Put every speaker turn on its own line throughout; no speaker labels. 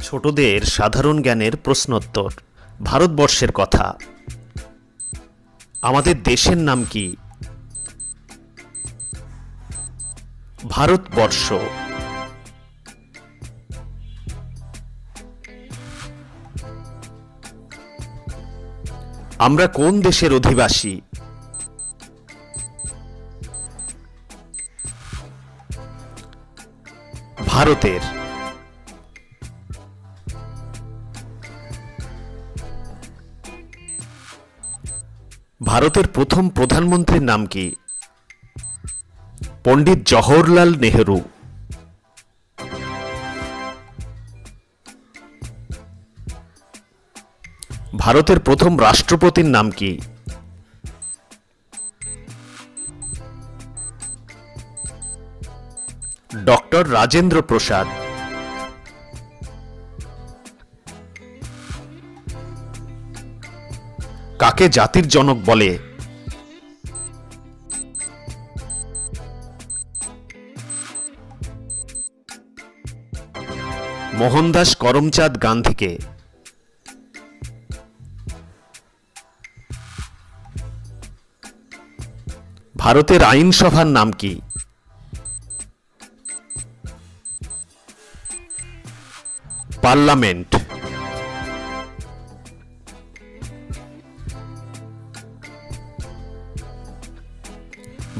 ছোটদের সাধারণ জ্ঞানের প্রশ্নোত্তর। ভারতবর্ষের কথা। আমাদের দেশের নাম কি? ভারতবর্ষ। আমরা কোন দেশের অধিবাসী? ভারতের। ভারতের প্রথম প্রধানমন্ত্রীর নাম কি? পণ্ডিত জওহরলাল নেহেরু। ভারতের প্রথম রাষ্ট্রপতির নাম কি? ডক্টর রাজেন্দ্র প্রসাদ। কাকে জাতির জনক বলে? মোহনদাস করমচাঁদ গান্ধীকে। ভারতের আইনসভার নাম কি? পার্লামেন্ট।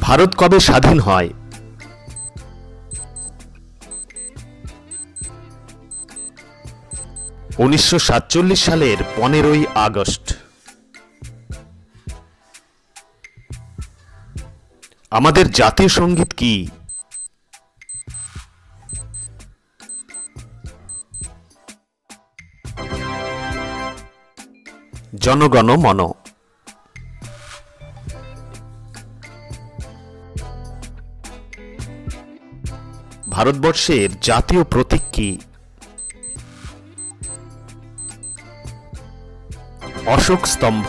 ভারত কবে স্বাধীন হয়? 1947 সালের 15ই আগস্ট। আমাদের জাতীয় সঙ্গীত কি? জনগণ মন। ভারতবর্ষের জাতীয় প্রতীক কি? অশোক স্তম্ভ।